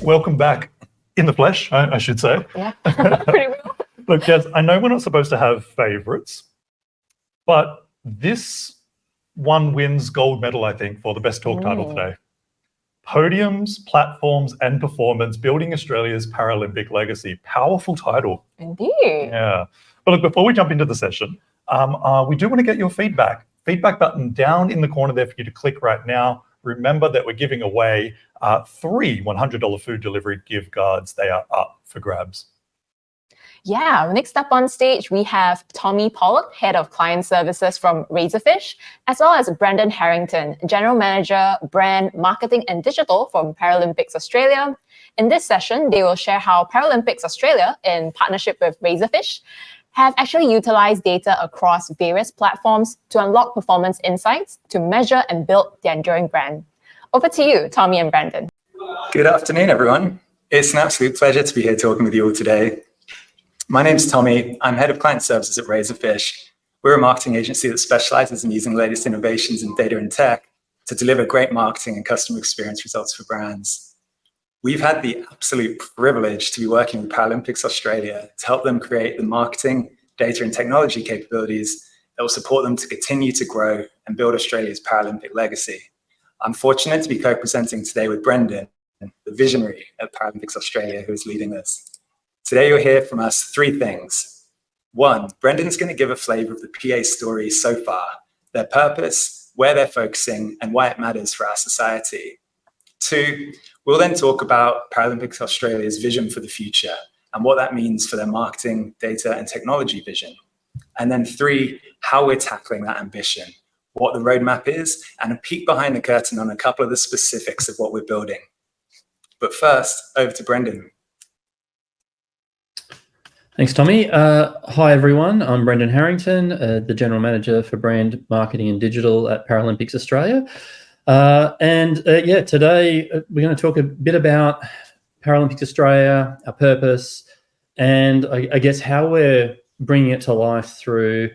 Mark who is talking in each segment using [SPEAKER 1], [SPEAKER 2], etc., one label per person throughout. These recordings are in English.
[SPEAKER 1] welcome back in the flesh, I should say.
[SPEAKER 2] Yeah, pretty well.
[SPEAKER 1] Look, Jess, I know we're not supposed to have favourites, but this one wins gold medal, I think, for the best talk title today. Podiums, Platforms and Performance, Building Australia's Paralympic Legacy. Powerful title.
[SPEAKER 2] Indeed.
[SPEAKER 1] Yeah. But look, before we jump into the session, we do want to get your feedback. Feedback button down in the corner there for you to click right now. Remember that we're giving away 3 $100 food delivery gift cards. They are up for grabs.
[SPEAKER 2] Yeah, next up on stage, we have Tommy Pollock, Head of Client Services from Razorfish, as well as Brendon Harrington, General Manager, Brand, Marketing and Digital from Paralympics Australia. In this session, they will share how Paralympics Australia, in partnership with Razorfish, have actually utilized data across various platforms to unlock performance insights to measure and build their enduring brand. Over to you, Tommy and Brendon.
[SPEAKER 3] Good afternoon, everyone. It's an absolute pleasure to be here talking with you all today. My name's Tommy. I'm Head of Client Services at Razorfish. We're a marketing agency that specializes in using the latest innovations in data and tech to deliver great marketing and customer experience results for brands. We've had the absolute privilege to be working with Paralympics Australia to help them create the marketing, data and technology capabilities that will support them to continue to grow and build Australia's Paralympic legacy. I'm fortunate to be co-presenting today with Brendon, the visionary at Paralympics Australia, who is leading this. Today you'll hear from us 3 things. 1, Brendon's going to give a flavour of the PA story so far, their purpose, where they're focusing, and why it matters for our society. 2, we'll then talk about Paralympics Australia's vision for the future and what that means for their marketing, data, and technology vision. And then 3, how we're tackling that ambition, what the roadmap is, and a peek behind the curtain on a couple of the specifics of what we're building. But first, over to Brendon.
[SPEAKER 4] Thanks, Tommy. Hi, everyone. I'm Brendon Harrington, the General Manager for Brand, Marketing and Digital at Paralympics Australia. Today we're going to talk a bit about Paralympics Australia, our purpose, and I guess how we're bringing it to life through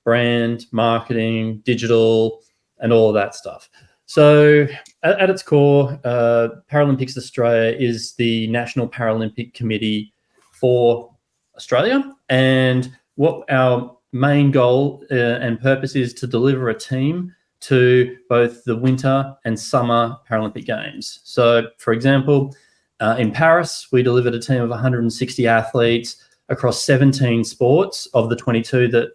[SPEAKER 4] brand, marketing, digital, and all of that stuff. So at its core, Paralympics Australia is the National Paralympic Committee for Australia, and what our main goal and purpose is to deliver a team to both the winter and summer Paralympic Games. So, for example, in Paris, we delivered a team of 160 athletes across 17 sports of the 22 that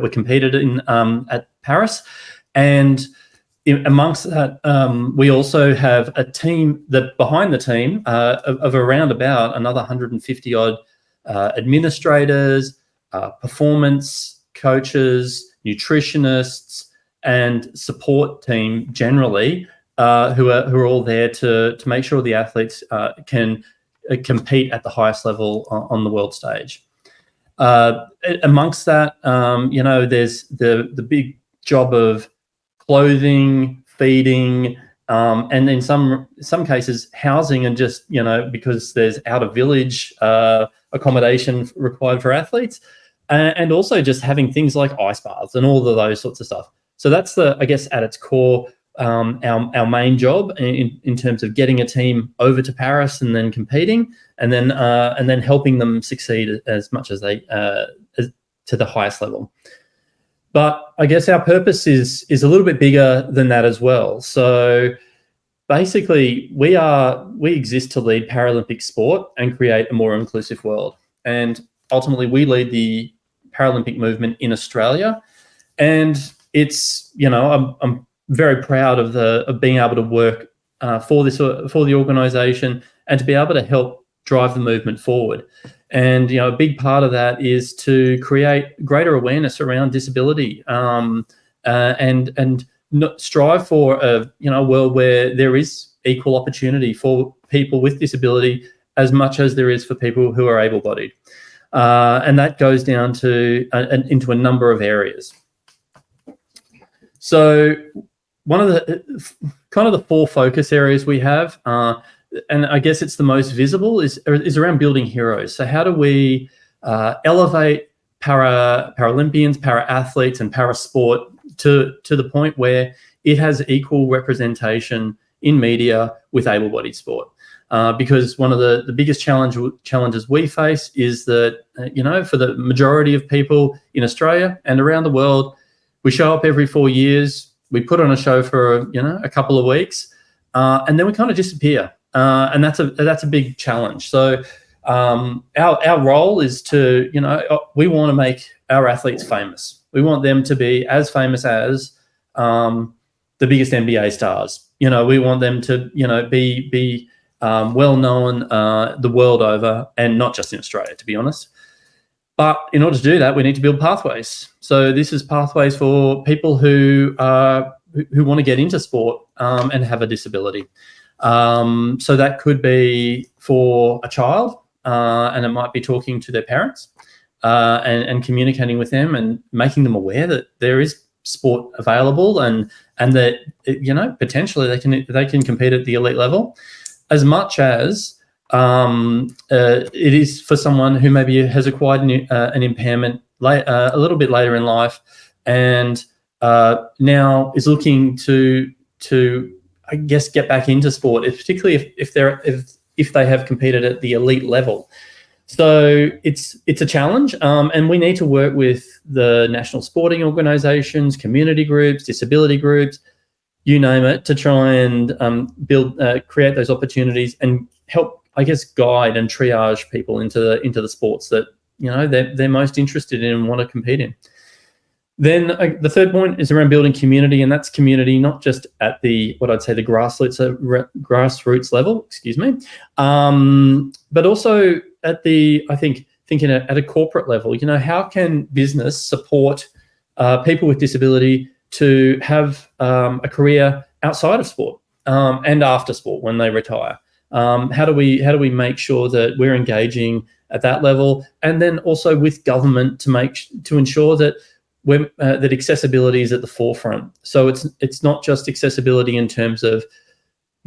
[SPEAKER 4] were competed in at Paris, and amongst that, we also have a team that behind the team of around about another 150 odd administrators, performance coaches, nutritionists, and support team generally, who are all there to make sure the athletes can compete at the highest level on the world stage. Amongst that, there's the big job of clothing, feeding, and in some cases housing, and just because there's out of village accommodation required for athletes, and also just having things like ice baths and all of those sorts of stuff. So that's I guess at its core, our main job in terms of getting a team over to Paris and then competing, and then helping them succeed as much as they to the highest level. But I guess our purpose is a little bit bigger than that as well. So basically, we exist to lead Paralympic sport and create a more inclusive world. And ultimately, we lead the Paralympic movement in Australia. And it's, I'm very proud of being able to work for the organisation and to be able to help drive the movement forward. And a big part of that is to create greater awareness around disability, and strive for a world where there is equal opportunity for people with disability as much as there is for people who are able-bodied, and that goes down to into a number of areas. So one of the 4 focus areas we have, and I guess it's the most visible, is around building heroes. So how do we elevate Paralympians, para-athletes and para-sport to the point where it has equal representation in media with able-bodied sport. Because one of the biggest challenges we face is that, for the majority of people in Australia and around the world, we show up every 4 years, we put on a show for, a couple of weeks, and then we kind of disappear. And that's a big challenge. So our role is to, we want to make our athletes famous. We want them to be as famous as the biggest NBA stars. We want them to, be well known the world over, and not just in Australia, to be honest. But in order to do that, we need to build pathways. So this is pathways for people who want to get into sport and have a disability. So that could be for a child, and it might be talking to their parents and communicating with them and making them aware that there is sport available and that potentially they can compete at the elite level, as much as it is for someone who maybe has acquired an impairment a little bit later in life and now is looking to I guess get back into sport, particularly if they have competed at the elite level. So it's a challenge, and we need to work with the national sporting organisations, community groups, disability groups, you name it, to try and create those opportunities and help, I guess, guide and triage people into the sports that they're most interested in and want to compete in. Then the third point is around building community, and that's community not just at the grassroots level, but also at the, I think, thinking at a corporate level. How can business support people with disability to have a career outside of sport and after sport when they retire? How do we make sure that we're engaging at that level, and then also with government to ensure that that accessibility is at the forefront. So it's not just accessibility in terms of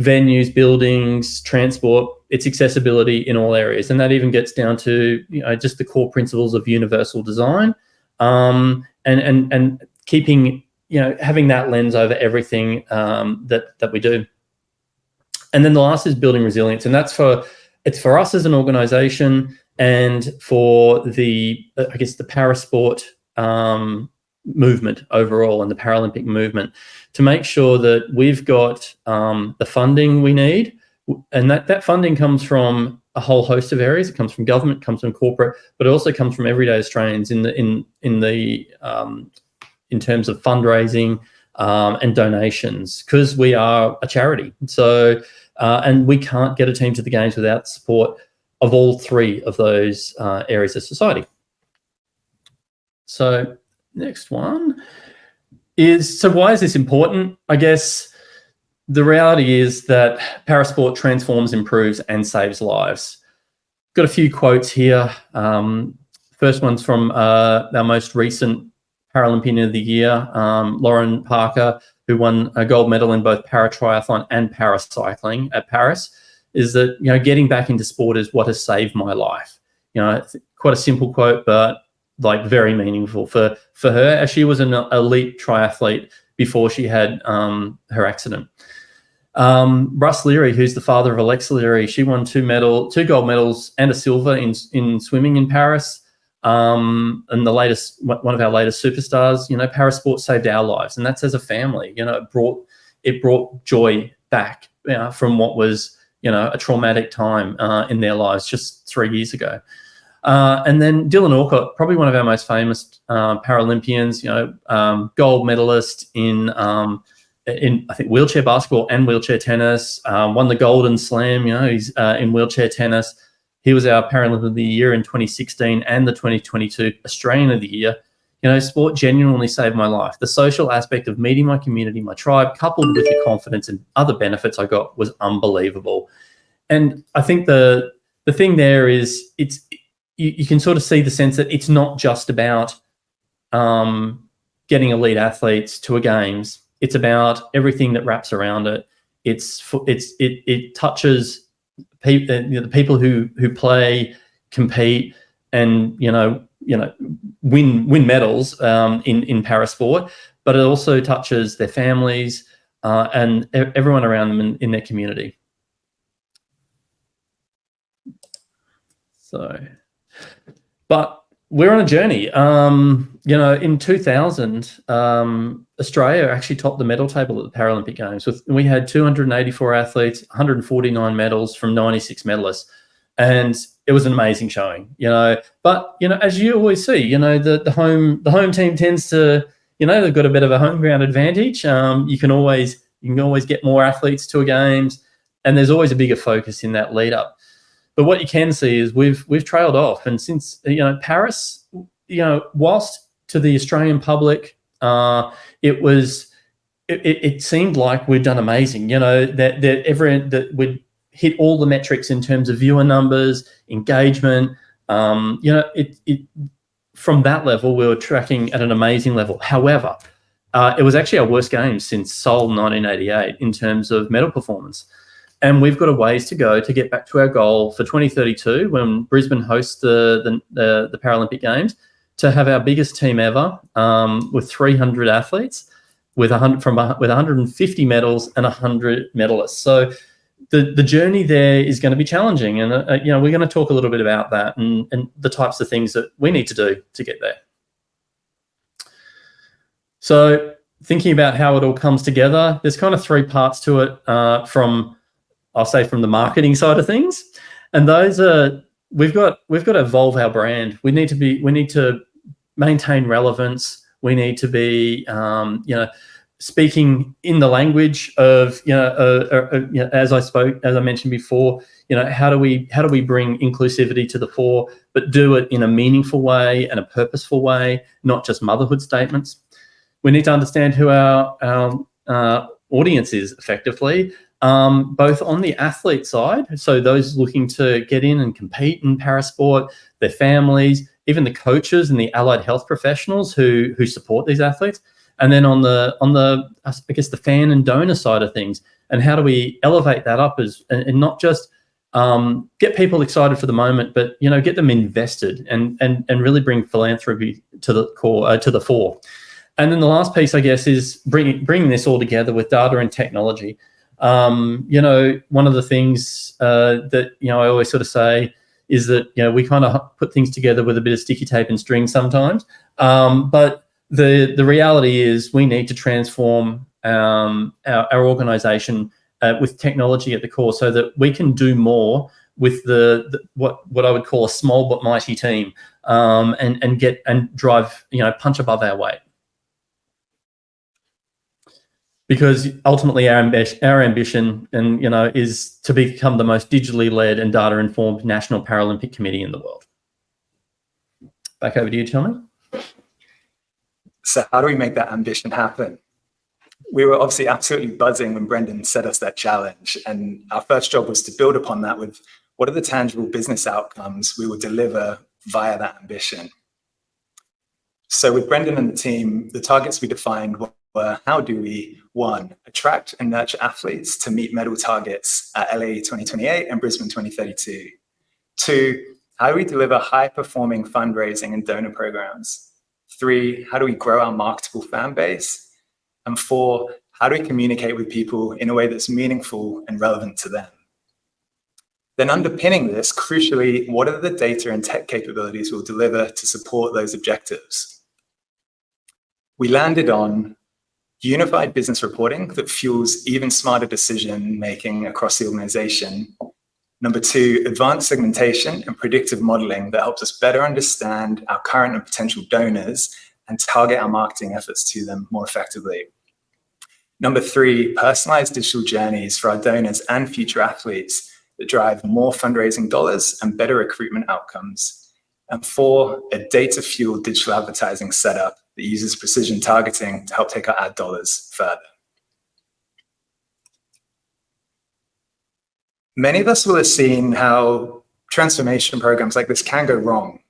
[SPEAKER 4] venues, buildings, transport. It's accessibility in all areas, and that even gets down to just the core principles of universal design, and keeping having that lens over everything that we do. And then the last is building resilience, and it's for us as an organisation and for the parasport movement overall and the Paralympic movement, to make sure that we've got the funding we need, and that funding comes from a whole host of areas. It comes from government, comes from corporate, but it also comes from everyday Australians in terms of fundraising and donations, because we are a charity. So and we can't get a team to the games without support of all three of those areas of society. So next one is, so why is this important? I guess the reality is that parasport transforms, improves, and saves lives. Got a few quotes here. First one's from our most recent Paralympian of the Year, Lauren Parker, who won a gold medal in both paratriathlon and paracycling at Paris, is that, getting back into sport is what has saved my life. Quite a simple quote, but very meaningful for her, as she was an elite triathlete before she had her accident. Russ Leary, who's the father of Alexa Leary, she won two gold medals and a silver in swimming in Paris. And one of our latest superstars, parasport saved our lives, and that's as a family. It brought joy back from what was a traumatic time in their lives just 3 years ago. And then Dylan Alcott, probably one of our most famous Paralympians, gold medalist in I think wheelchair basketball and wheelchair tennis, won the Golden Slam. He's in wheelchair tennis. He was our Paralympic of the Year in 2016 and the 2022 Australian of the Year. Sport genuinely saved my life. The social aspect of meeting my community, my tribe, coupled with the confidence and other benefits I got, was unbelievable. And I think the thing there is, you can sort of see the sense that it's not just about getting elite athletes to a games. It's about everything that wraps around it. It touches the people who play, compete, and win medals in parasport, but it also touches their families, and everyone around them in their community. So, but we're on a journey. In 2000, Australia actually topped the medal table at the Paralympic Games. We had 284 athletes, 149 medals from 96 medalists, and it was an amazing showing. But as you always see, the home team tends to, they've got a bit of a home ground advantage. You can always get more athletes to a games, and there's always a bigger focus in that lead up. But what you can see is we've trailed off, and since Paris, whilst to the Australian public, it seemed like we'd done amazing. That we'd hit all the metrics in terms of viewer numbers, engagement. From that level, we were tracking at an amazing level. However, it was actually our worst game since Seoul 1988 in terms of medal performance. And we've got a ways to go to get back to our goal for 2032 when Brisbane hosts the Paralympic Games, to have our biggest team ever with 300 athletes with 150 medals and 100 medalists. So the journey there is going to be challenging, and we're going to talk a little bit about that and the types of things that we need to do to get there. So thinking about how it all comes together, there's kind of three parts to it from the marketing side of things, and those are we've got to evolve our brand. We need to maintain relevance. We need to be speaking in the language of as I mentioned before. How do we bring inclusivity to the fore, but do it in a meaningful way and a purposeful way, not just motherhood statements. We need to understand who our audience is effectively. Both on the athlete side, so those looking to get in and compete in parasport, their families, even the coaches and the allied health professionals who support these athletes, and then on the the fan and donor side of things, and how do we elevate that up and not just get people excited for the moment, but get them invested and really bring philanthropy to the fore. And then the last piece, I guess, is bringing this all together with data and technology. One of the things that I always sort of say is that we kind of put things together with a bit of sticky tape and string sometimes, but the reality is we need to transform our organisation with technology at the core, so that we can do more with what I would call a small but mighty team, and drive punch above our weight. Because ultimately our ambition is to become the most digitally led and data-informed National Paralympic Committee in the world. Back over to you, Tommy.
[SPEAKER 3] So how do we make that ambition happen? We were obviously absolutely buzzing when Brendon set us that challenge, and our first job was to build upon that with what are the tangible business outcomes we will deliver via that ambition. So with Brendon and the team, the targets we defined were how do we, 1, attract and nurture athletes to meet medal targets at LA 2028 and Brisbane 2032. 2, how do we deliver high-performing fundraising and donor programs? 3, how do we grow our marketable fan base? And 4, how do we communicate with people in a way that's meaningful and relevant to them? Then underpinning this, crucially, what are the data and tech capabilities we'll deliver to support those objectives? We landed on unified business reporting that fuels even smarter decision-making across the organization. Number 2, advanced segmentation and predictive modeling that helps us better understand our current and potential donors and target our marketing efforts to them more effectively. Number 3, personalized digital journeys for our donors and future athletes that drive more fundraising dollars and better recruitment outcomes. And 4, a data-fueled digital advertising setup that uses precision targeting to help take our ad dollars further. Many of us will have seen how transformation programs like this can go wrong.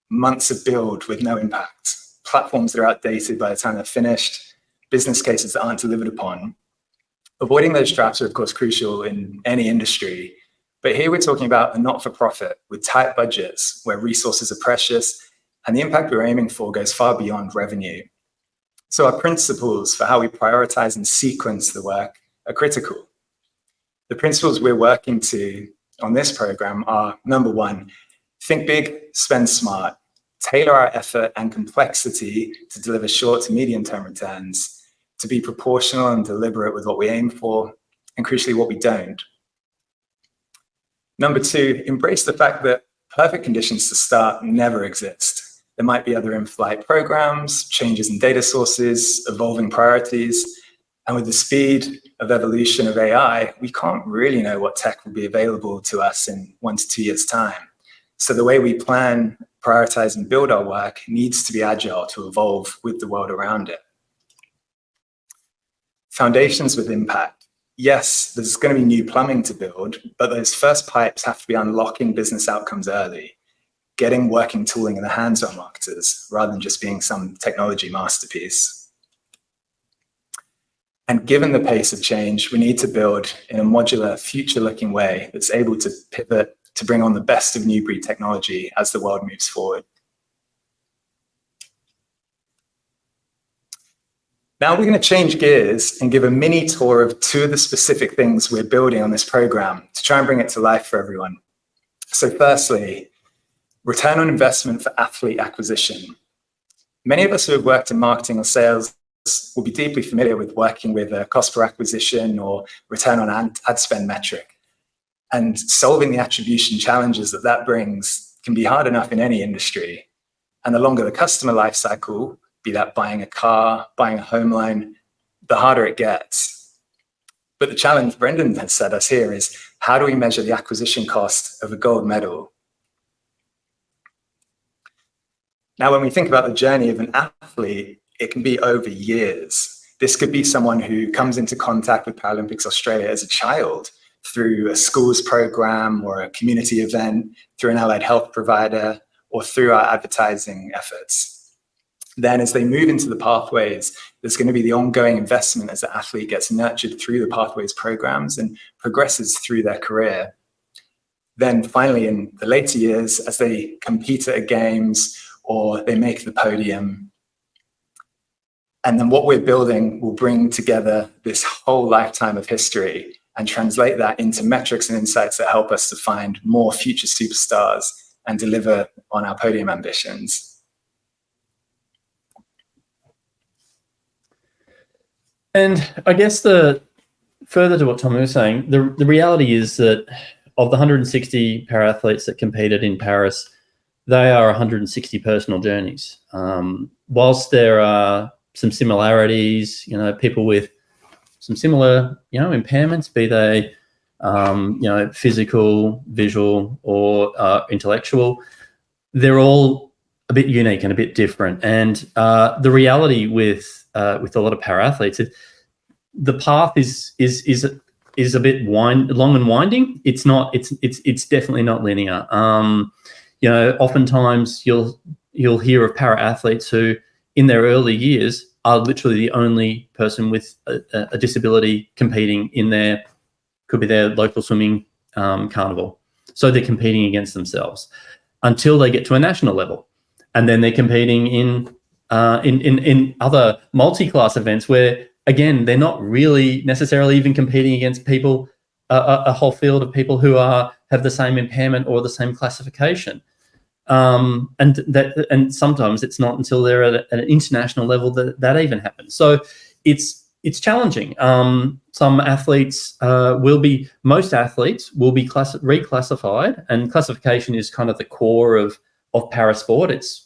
[SPEAKER 3] Months of build with no impact, platforms that are outdated by the time they're finished, business cases that aren't delivered upon. Avoiding those traps are, of course, crucial in any industry. But here we're talking about a not-for-profit with tight budgets where resources are precious and the impact we're aiming for goes far beyond revenue. So our principles for how we prioritize and sequence the work are critical. The principles we're working to on this program are: number one, think big, spend smart, tailor our effort and complexity to deliver short to medium term returns, to be proportional and deliberate with what we aim for, and crucially, what we don't. Number two, embrace the fact that perfect conditions to start never exist. There might be other in-flight programs, changes in data sources, evolving priorities, and with the speed of evolution of AI, we can't really know what tech will be available to us in 1 to 2 years' time. So the way we plan, prioritize, and build our work needs to be agile to evolve with the world around it. Foundations with impact. Yes, there's going to be new plumbing to build, but those first pipes have to be unlocking business outcomes early, getting working tooling in the hands of our marketers, rather than just being some technology masterpiece. And given the pace of change, we need to build in a modular, future-looking way that's able to pivot to bring on the best of new breed technology as the world moves forward. Now we're going to change gears and give a mini tour of 2 of the specific things we're building on this program to try and bring it to life for everyone. So firstly, return on investment for athlete acquisition. Many of us who have worked in marketing or sales will be deeply familiar with working with a cost per acquisition or return on ad spend metric. And solving the attribution challenges that brings can be hard enough in any industry. And the longer the customer life cycle, be that buying a car, buying a home loan, the harder it gets. But the challenge Brendon has set us here is, how do we measure the acquisition cost of a gold medal? Now, when we think about the journey of an athlete, it can be over years. This could be someone who comes into contact with Paralympics Australia as a child through a schools program or a community event, through an allied health provider, or through our advertising efforts. Then as they move into the pathways, there's going to be the ongoing investment as the athlete gets nurtured through the pathways programs and progresses through their career. Then finally, in the later years, as they compete at games or they make the podium. And then what we're building will bring together this whole lifetime of history and translate that into metrics and insights that help us to find more future superstars and deliver on our podium ambitions.
[SPEAKER 4] And I guess further to what Tommy was saying, the reality is that of the 160 para-athletes that competed in Paris, they are 160 personal journeys. Whilst there are some similarities, people with some similar, impairments, be they, physical, visual, or intellectual, they're all a bit unique and a bit different. And the reality with a lot of para-athletes, the path is a bit long and winding. It's not. It's definitely not linear. Oftentimes you'll hear of para-athletes who, in their early years, are literally the only person with a disability competing in could be their local swimming carnival. So they're competing against themselves until they get to a national level, and then they're competing in other multi-class events where, again, they're not really necessarily even competing against people, a whole field of people who have the same impairment or the same classification. And sometimes it's not until they're at an international level that even happens. So it's challenging. Some athletes most athletes will be reclassified, and classification is kind of the core of parasport. It's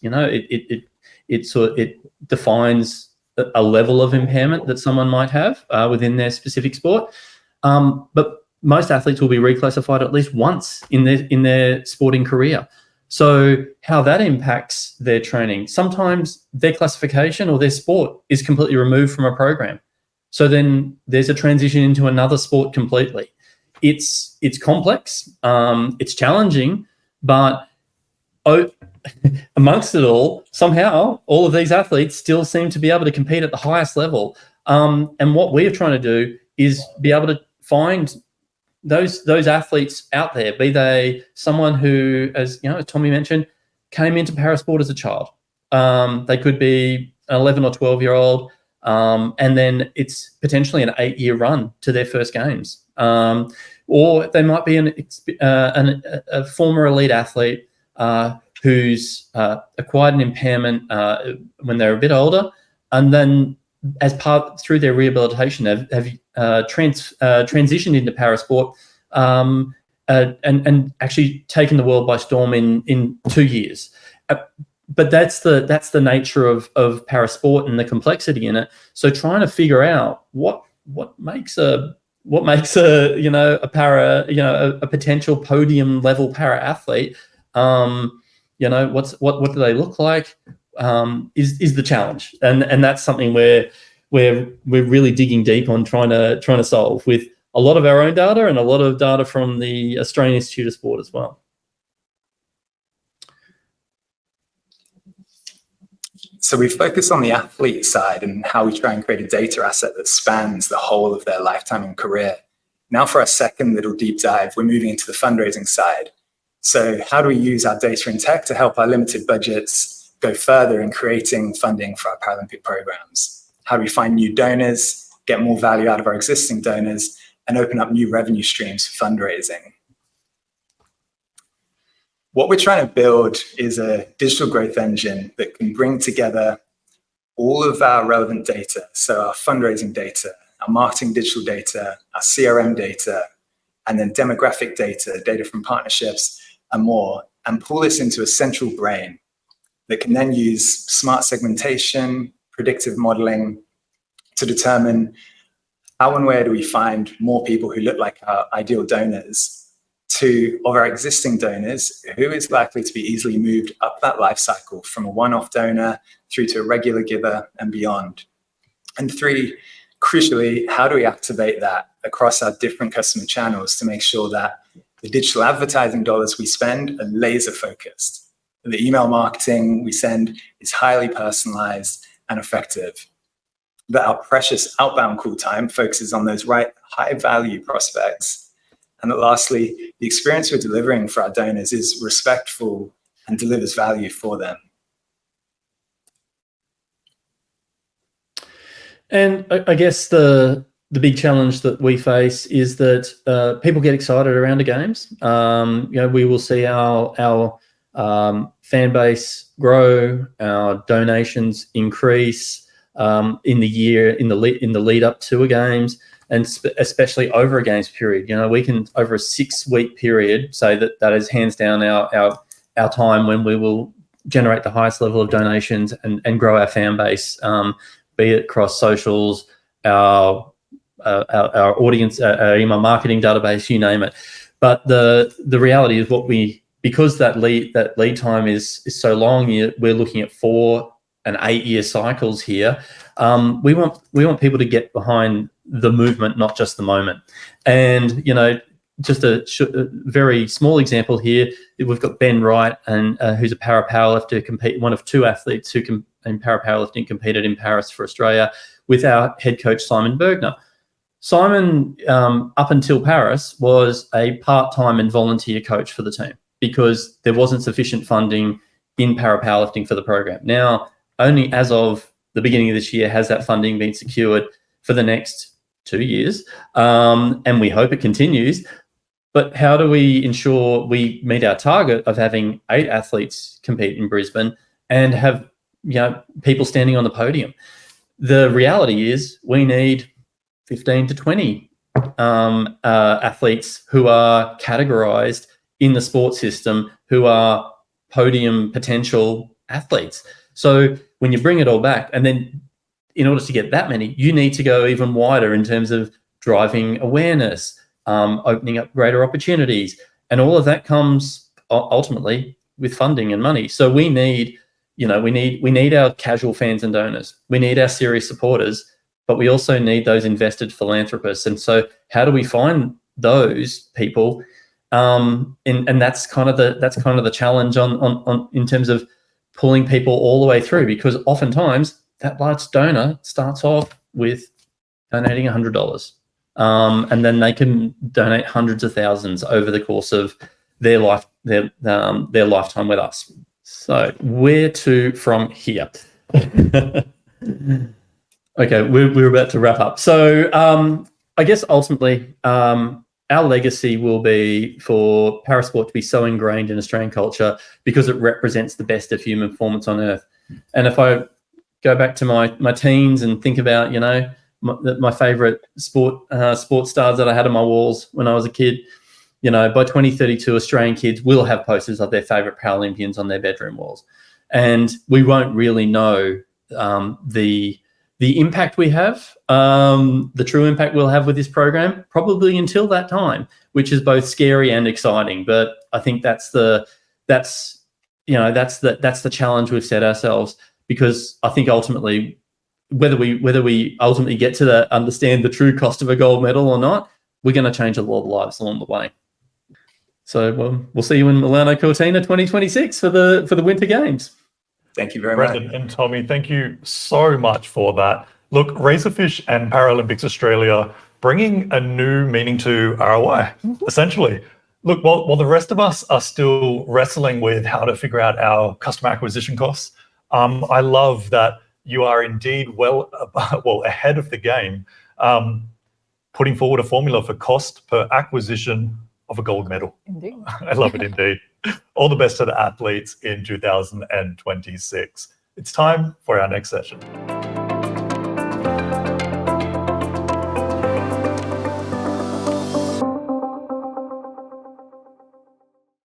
[SPEAKER 4] it defines a level of impairment that someone might have within their specific sport. But most athletes will be reclassified at least once in their sporting career. So how that impacts their training, sometimes their classification or their sport is completely removed from a program. So then there's a transition into another sport completely. It's complex, it's challenging, but amongst it all, somehow all of these athletes still seem to be able to compete at the highest level. And what we're trying to do is be able to find those athletes out there, be they someone who, as Tommy mentioned, came into parasport as a child. They could be an 11 or 12-year-old and then it's potentially an 8-year run to their first games. Or they might be a former elite athlete who's acquired an impairment when they're a bit older, and then through their rehabilitation have transitioned into parasport and actually taken the world by storm in 2 years. But that's the nature of parasport and the complexity in it. So trying to figure out what makes a potential podium level para athlete, what do they look like, is the challenge, and that's something where we're really digging deep on trying to solve with a lot of our own data and a lot of data from the Australian Institute of Sport as well.
[SPEAKER 3] So we focus on the athlete side and how we try and create a data asset that spans the whole of their lifetime and career. Now for our second little deep dive, we're moving into the fundraising side. So how do we use our data and tech to help our limited budgets go further in creating funding for our Paralympic programs? How do we find new donors, get more value out of our existing donors, and open up new revenue streams for fundraising? What we're trying to build is a digital growth engine that can bring together all of our relevant data, so our fundraising data, our marketing digital data, our CRM data, and then demographic data from partnerships, and more, and pull this into a central brain that can then use smart segmentation, predictive modeling to determine how and where do we find more people who look like our ideal donors of our existing donors, who is likely to be easily moved up that life cycle from a one-off donor through to a regular giver and beyond. And 3, crucially, how do we activate that across our different customer channels to make sure that the digital advertising dollars we spend are laser focused? The email marketing we send is highly personalized and effective. That our precious outbound call time focuses on those right high value prospects. And that lastly, the experience we're delivering for our donors is respectful and delivers value for them.
[SPEAKER 4] And I guess the big challenge that we face is that people get excited around the games. We will see our fan base grow, our donations increase in the lead up to a games, and especially over a games period. We can, over a 6-week period, say that is hands down our time when we will generate the highest level of donations and grow our fan base, be it across socials, our audience, our email marketing database, you name it. But the reality is because that lead time is so long, we're looking at 4 and 8-year cycles here. We want people to get behind the movement, not just the moment. And just a very small example here, we've got Ben Wright, and who's a powerlifter, one of 2 athletes who in powerlifting competed in Paris for Australia, with our head coach Simon Bergner. Simon, up until Paris, was a part-time and volunteer coach for the team because there wasn't sufficient funding in powerlifting for the program. Now, only as of the beginning of this year has that funding been secured for the next 2 years, and we hope it continues. But how do we ensure we meet our target of having 8 athletes compete in Brisbane and have people standing on the podium? The reality is we need 15 to 20 athletes who are categorized in the sports system, who are podium potential athletes. So when you bring it all back, and then in order to get that many, you need to go even wider in terms of driving awareness, opening up greater opportunities, and all of that comes ultimately with funding and money. So we need our casual fans and donors. We need our serious supporters, but we also need those invested philanthropists. And so how do we find those people? And that's kind of the challenge on in terms of pulling people all the way through, because oftentimes that large donor starts off with donating $100, and then they can donate hundreds of thousands over the course of their lifetime with us. So where to from here? Okay, we're about to wrap up. So I guess ultimately our legacy will be for parasport to be so ingrained in Australian culture because it represents the best of human performance on earth. And if I go back to my teens and think about, you know, my favorite sports stars that I had on my walls when I was a kid, you know, by 2032, Australian kids will have posters of their favorite Paralympians on their bedroom walls. And we won't really know the impact we have, the true impact we'll have with this program, probably until that time, which is both scary and exciting. But I think that's the challenge we've set ourselves, because I think ultimately, whether we ultimately get to understand the true cost of a gold medal or not, we're going to change a lot of lives along the way. So we'll see you in Milano Cortina 2026 for the Winter Games.
[SPEAKER 3] Thank you very much.
[SPEAKER 1] Brendon and Tommy, thank you so much for that. Look, Razorfish and Paralympics Australia bringing a new meaning to ROI, essentially. Look, while the rest of us are still wrestling with how to figure out our customer acquisition costs, I love that you are indeed well ahead of the game, putting forward a formula for cost per acquisition of a gold medal.
[SPEAKER 2] Indeed.
[SPEAKER 1] I love it indeed. All the best to the athletes in 2026. It's time for our next session.